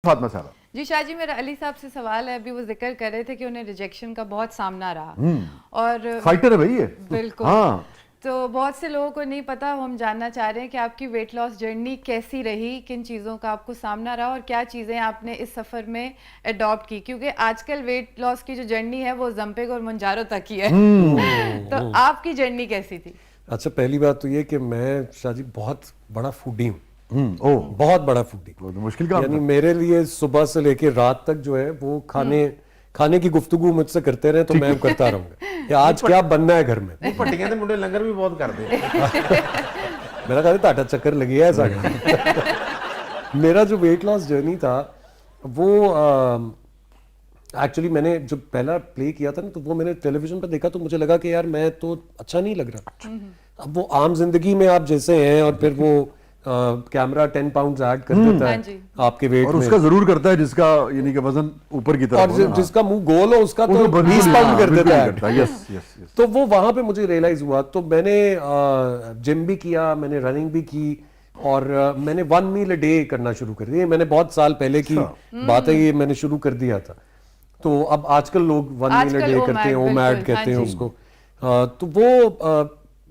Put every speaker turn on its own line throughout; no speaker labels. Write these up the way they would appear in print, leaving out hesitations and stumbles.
फातिमा साहब
जी शाह जी, मेरा अली साहब से सवाल है। अभी वो जिक्र कर रहे थे कि उन्हें रिजेक्शन का बहुत सामना रहा और
फाइटर है भाई ये।
बिल्कुल।
हाँ,
तो बहुत से लोगों को नहीं पता, हम जानना चाह रहे हैं कि आपकी वेट लॉस जर्नी कैसी रही, किन चीज़ों का आपको सामना रहा और क्या चीज़ें आपने इस सफ़र में अडॉप्ट की, क्योंकि आजकल वेट लॉस की जो जर्नी है वो जंपिंग और मुंजारो तक ही है। तो आपकी जर्नी कैसी थी?
अच्छा, पहली बात तो ये कि मैं शाहजी बहुत बड़ा फूडी हूँ।
ओह,
बहुत बड़ा फूडी।
वो तो मुश्किल काम
यानी
था।
मेरे लिए सुबह से लेके रात तक जो है वो खाने की गुफ्तगू मुझसे करते रहे तो मैं करता रहूंगा कि आज क्या बनना है घर में।
पट्टियां मुंडे लंगर भी बहुत करते हैं।
मेरा कहते ताटा चक्कर लगी है ऐसा। मेरा जो वेट लॉस जर्नी था वो एक्चुअली मैंने जो पहला प्ले किया था ना, तो वो मैंने टेलीविजन पर देखा तो मुझे लगा कि यार मैं तो अच्छा नहीं लग रहा। अब वो आम जिंदगी में आप जैसे हैं और फिर वो कैमरा 10 पाउंड ऐड कर देता है आपके वेट
और
में,
उसका जरूर करता है जिसका यानी कि वजन ऊपर की तरफ
और
हो ना,
जिसका मुंह गोल हो उसका
वो
तो
बिल्कुल
20
नहीं,
पाउंड कर
बिल्कुल
देता
नहीं
है।
करता। Yes yes yes.
तो वो वहां पे मुझे रियलाइज हुआ, तो मैंने जिम भी किया, मैंने रनिंग भी की और मैंने 1 मील अ डे करना शुरू कर दिया। मैंने बहुत साल पहले की बात है, ये मैंने शुरू कर दिया था। तो अब आजकल लोग 1 मील अ डे करते हैं, ओमैड कहते हैं उसको। तो वो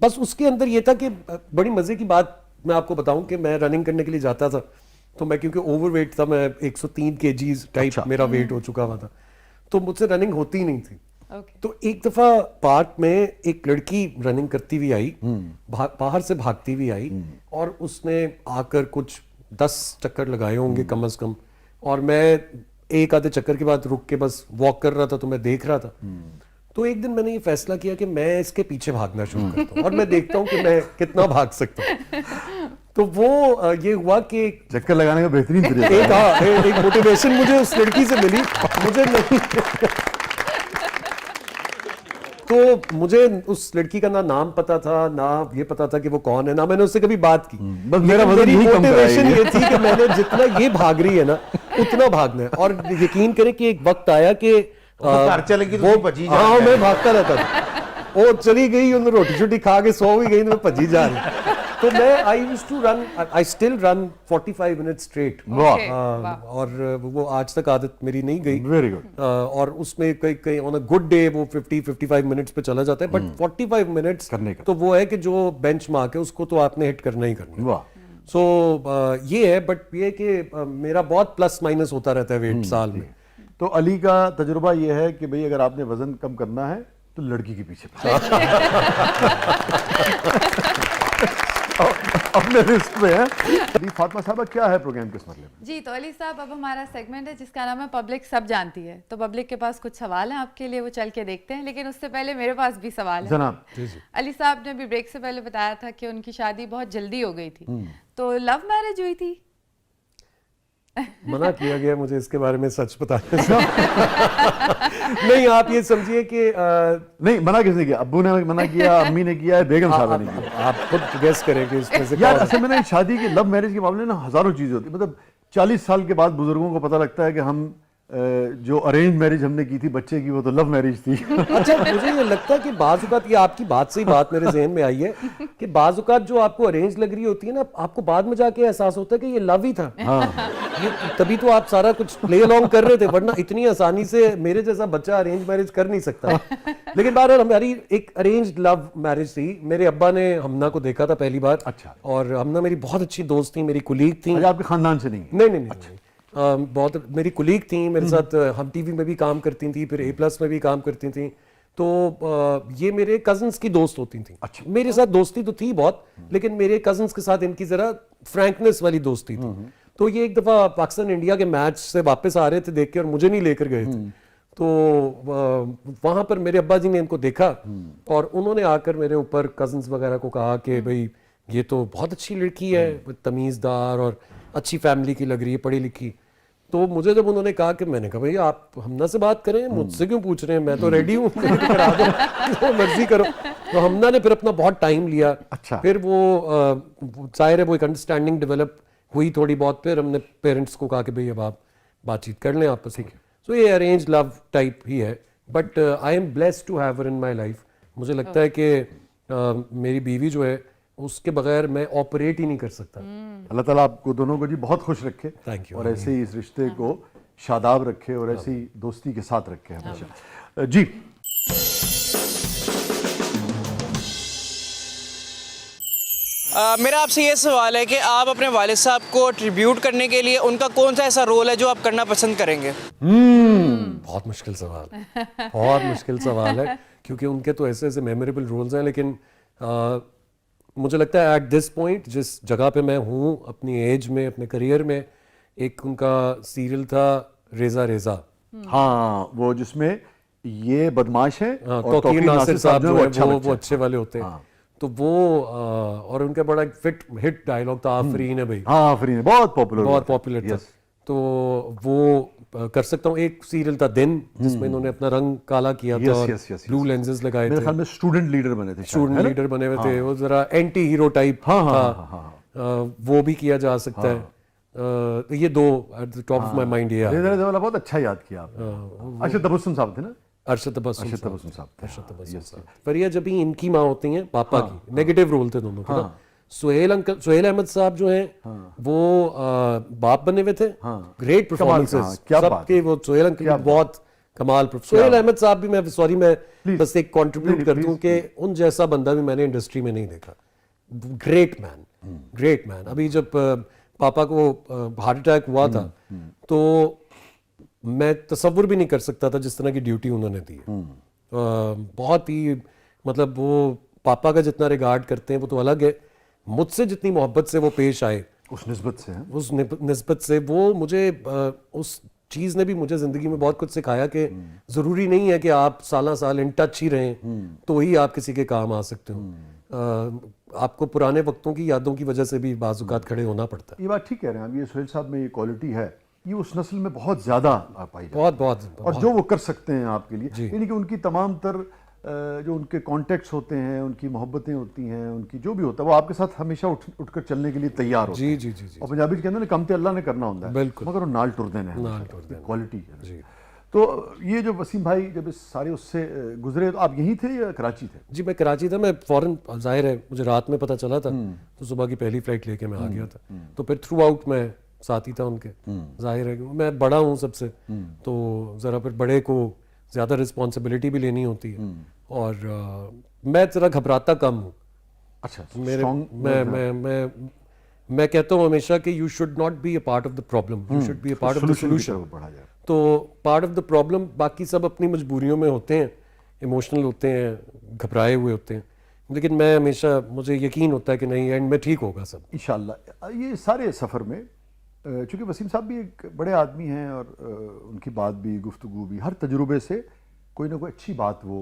बस उसके अंदर ये था कि बड़ी मजे की बात मैं आपको बताऊं कि मैं रनिंग करने के लिए जाता था, तो मैं क्योंकि ओवरवेट था, मैं 103 केजीज टाइप मेरा वेट हो चुका हुआ था, तो मुझसे रनिंग होती ही नहीं थी। तो एक दफा पार्क में एक लड़की रनिंग करती हुई आई, बाहर से भागती हुई आई और उसने आकर कुछ 10 चक्कर लगाए होंगे कम से कम, और मैं एक आधे चक्कर के बाद रुक के बस वॉक कर रहा था, तो मैं देख रहा था। तो एक दिन मैंने ये फैसला किया कि मैं इसके पीछे भागना शुरू करता हूँ और मैं देखता हूँ कि मैं कितना भाग सकता हूँ। तो वो ये हुआ कि
चक्कर लगाने का बेहतरीन तरीका
एक मोटिवेशन मुझे उस लड़की से मिली। मुझे नहीं तो मुझे उस लड़की का ना नाम पता था, ना ये पता था कि वो कौन है, ना मैंने उससे कभी बात की।
बस मेरा वजन यही कम
मोटिवेशन
कराएगी।
ये थी कि मैंने जितना ये भाग रही है ना उतना भागना है। और यकीन करें कि एक वक्त आया कि
घर चलेगी तो
वो
भजी
हाँ, मैं भागता रहता था। वो चली गई, उन्हें रोटी शोटी खा के सो भी गई, मैं भजी जा रही। तो मैं I still run 45 minute straight. और वो आज तक आदत मेरी नहीं गई।
Very good.
और उसमें कई कई ऑन अ गुड डे वो 50-55 मिनट्स पे चला जाता है, बट 45 मिनट्स
करने का
तो वो है कि जो बेंच मार्क है उसको तो आपने हिट करना ही करना।
वाह।
सो ये है, बट ये कि मेरा बहुत प्लस माइनस होता रहता है वेट साल में।
तो अली का तजुर्बा ये है कि भाई अगर आपने वजन कम करना है तो लड़की के पीछे अपने लिस्ट में है। अली फातिमा साहब, क्या है प्रोग्राम किस मतलब में?
जी तो अली साहब, अब हमारा सेगमेंट है जिसका नाम है पब्लिक सब जानती है। तो पब्लिक के पास कुछ सवाल हैं आपके लिए, वो चल के देखते हैं, लेकिन उससे पहले मेरे पास भी सवाल है।
जनाब।
अली साहब ने अभी ब्रेक से पहले बताया था कि उनकी शादी बहुत जल्दी हो गई थी, तो लव मैरिज हुई थी?
मना किया गया मुझे इसके बारे में सच बताने से। नहीं, आप ये समझिए कि
नहीं, मना किसने किया? अब्बू ने मना किया, अम्मी ने किया, बेगम साहब ने किया?
आप खुद गेस करें कि इसमें से
यार
कौन-
असल में ना शादी के लव मैरिज के मामले में ना हजारों चीजें होती है। मतलब 40 साल के बाद बुजुर्गों को पता लगता है कि हम जो अरेंज मैरिज हमने की थी बच्चे की, वो तो लव मैरिज थी।
अच्छा, मुझे ये लगता है कि बाजुकात, ये आपकी बात से ही बात मेरे जहन में आई है कि बाजुकात जो आपको अरेंज लग रही होती है ना, आपको बाद में जाके एहसास होता है कि ये लव ही था। ये तभी तो आप सारा कुछ प्ले अलोंग कर रहे थे, वरना इतनी आसानी से मेरे जैसा बच्चा अरेंज मैरिज कर नहीं सकता। लेकिन बहरहाल हमारी एक अरेंज लव मैरिज थी। मेरे अब्बा ने हमना को देखा था पहली बार।
अच्छा।
और हमना मेरी बहुत अच्छी दोस्त थी, मेरी कुलीग थी।
अच्छा, आपके खानदान से नहीं?
नहीं नहीं नहीं। बहुत मेरी कुलीग थी, मेरे साथ हम टीवी में भी काम करती थी, फिर A+ में भी काम करती थी। तो ये मेरे कजन्स की दोस्त होती थी।
अच्छा।
मेरे साथ दोस्ती तो थी बहुत, लेकिन मेरे कजन्स के साथ इनकी जरा फ्रैंकनेस वाली दोस्ती थी। तो ये एक दफा पाकिस्तान इंडिया के मैच से वापस आ रहे थे देख के, और मुझे नहीं लेकर गए थे। तो वहां पर मेरे अब्बा जी ने इनको देखा और उन्होंने आकर मेरे ऊपर कजन्स वगैरह को कहा कि भाई ये तो बहुत अच्छी लड़की है, तमीज़दार और अच्छी फैमिली की लग रही है, पढ़ी लिखी। तो मुझे जब उन्होंने कहा कि मैंने कहा भाई आप हमना से बात करें, मुझसे क्यों पूछ रहे हैं, मैं तो रेडी हूँ, करा दो, जो मर्जी करो। तो हमना ने फिर अपना बहुत टाइम लिया।
अच्छा।
फिर वो जाहिर है वो एक अंडरस्टैंडिंग डेवलप हुई थोड़ी बहुत। फिर हमने पेरेंट्स को कहा कि भाई अब आप बातचीत कर लें आपस में। सो ये अरेंज लव टाइप ही है, but I am blessed to have her in my life. मुझे लगता है कि मेरी बीवी जो है उसके बगैर मैं ऑपरेट ही नहीं कर सकता।
अल्लाह ताला आपको दोनों को जी बहुत खुश रखे
Thank you.
और ऐसे ही इस रिश्ते को शादाब रखे और ऐसी दोस्ती के साथ रखे हमेशा। जी
मेरा आपसे ये सवाल है कि आप अपने वालिद साहब को ट्रिब्यूट करने के लिए उनका कौन सा ऐसा रोल है जो आप करना पसंद करेंगे?
बहुत मुश्किल सवाल, बहुत मुश्किल सवाल है, क्योंकि उनके तो ऐसे ऐसे मेमोरेबल रोल्स हैं, लेकिन मुझे लगता है एट दिस पॉइंट जिस जगह पे मैं हूँ अपनी एज में, अपने करियर में, एक उनका सीरियल था रेजा रेजा।
हाँ, वो जिसमें ये बदमाश है
हाँ,
और
तौकीर नासिर साहब
जो
जो
है
है
वो अच्छा
वो
बच्चा है।
अच्छे वाले होते हैं।
हाँ।
तो वो और उनका बड़ा एक हिट डायलॉग था, आफरीन है भाई,
हाँ आफरीन बहुत पॉपुलर
बहुत पॉपुलर था। तो वो कर सकता हूँ। एक सीरियल था दिन, जिसमें इन्होंने अपना रंग काला किया था और ब्लू लेंसेज लगाए
मेरे
थे,
ख्याल में स्टूडेंट लीडर बने थे शायद,
स्टूडेंट
है ना?
लीडर बने हुए थे, वो जरा एंटी हीरो टाइप
हाँ, हाँ,
था।
हाँ, हाँ,
वो भी किया जा सकता है। तो ये दो at the top of my mind ये
रेजा रेजा वाला बहुत अच्छा याद किया आपने। अरशद तबस्सुम साहब थे ना?
अरशद तबस्सुम
अरशद
साहब।
तबस्सुम साहब थे,
अरशद
हाँ,
तबस्सुम
yes,
साहब। पर ये जब भी इनकी माँ होती हैं पापा की, नेगेटिव रोल थे दोनों के ना। सुहेल अहमद साहब जो हैं वो बाप बने हुए थे, ग्रेट
हाँ,
परफॉर्मेंसेस
क्या बात
सबके। वो सुहेल अंकल की बहुत कमाल। सुहेल अहमद साहब भी, मैं सॉरी मैं बस एक कंट्रीब्यूट कर दूं कि उन जैसा बंदा भी मैंने इंडस्ट्री में नहीं देखा। Great man, great man. अभी जब पापा को हार्ट अटैक हुआ था तो मैं तसव्वुर भी नहीं कर सकता था जिस तरह की ड्यूटी उन्होंने दी है। बहुत ही मतलब वो पापा का जितना रिगार्ड करते हैं वो तो अलग है, मुझसे जितनी मोहब्बत से वो पेश आए
उस निस्बत से,
उस निस्बत से, वो मुझे उस चीज़ ने भी मुझे ज़िंदगी में बहुत कुछ सिखाया कि ज़रूरी नहीं है कि आप साला साल इन टच ही रहें तो ही आप किसी के काम आ सकते हो। आपको पुराने वक्तों की यादों की वजह से भी बाज़-औक़ात खड़े होना पड़ता है।
ये बात ठीक कह रहे हैं आप। ये सुहेल साहब में ये क्वालिटी है, ये उस नस्ल में बहुत ज्यादा पाई जाती है।
बहुत
और जो वो कर सकते हैं आपके लिए, यानी कि उनकी तमाम तर जो उनके कॉन्टेक्ट्स होते हैं, उनकी मोहब्बतें होती हैं, उनकी जो भी होता है वो आपके साथ हमेशा उठकर चलने के लिए तैयार होते हैं।
जी जी जी।
और पंजाबी कहते हैं ना, कम ते अल्लाह ने करना होता है,
बिल्कुल।
मगर वो नाल टुर देना है,
नाल टुर देना।
क्वालिटी है। तो ये जो वसीम भाई जब इस सारे उससे गुजरे तो आप यहीं थे या कराची थे?
जी मैं कराची था। मैं फौरन, जाहिर है मुझे रात में पता चला था तो सुबह की पहली फ्लाइट लेके मैं आ गया था। तो फिर थ्रू आउट मैं साथ ही था उनके। जाहिर है मैं बड़ा हूँ सबसे, तो ज़रा फिर बड़े को ज़्यादा रिस्पॉन्सिबिलिटी भी लेनी होती है और मैं ज़रा घबराता कम हूँ।
अच्छा,
मेरे
strong-
मैं कहता हूँ हमेशा कि you should not be a part of the problem, you should be a part of the
solution की
सोल्यूशन।
तरफ बढ़ा जाए।
तो पार्ट ऑफ द प्रॉब्लम, बाकी सब अपनी मजबूरियों में होते हैं, इमोशनल होते हैं, घबराए हुए होते हैं, लेकिन मैं हमेशा, मुझे यकीन होता है कि नहीं एंड में ठीक होगा सब।
इंशाल्लाह। ये सारे सफ़र में चूँकि वसीम साहब भी एक बड़े आदमी हैं और उनकी बात भी, गुफ्तगू भी, हर तजुर्बे से कोई ना कोई अच्छी बात वो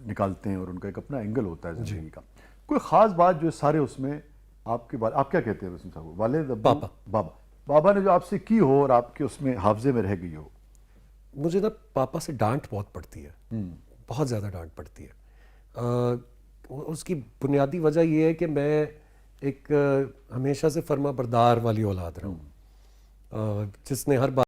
निकालते हैं और उनका एक अपना एंगल होता है ज़िंदगी का। कोई ख़ास बात जो सारे उसमें आपके बात, आप क्या कहते हैं वसीम साहब, वालिद, अब्बू, बाबा ने जो आपसे की हो और आपके उसमें हाफजे में रह गई हो?
मुझे ना पापा से डांट बहुत पड़ती है, बहुत ज़्यादा डांट पड़ती है। उसकी बुनियादी वजह यह है कि मैं एक हमेशा से फर्मा बरदार वाली औलाद रहा हूँ, जिसने हर बात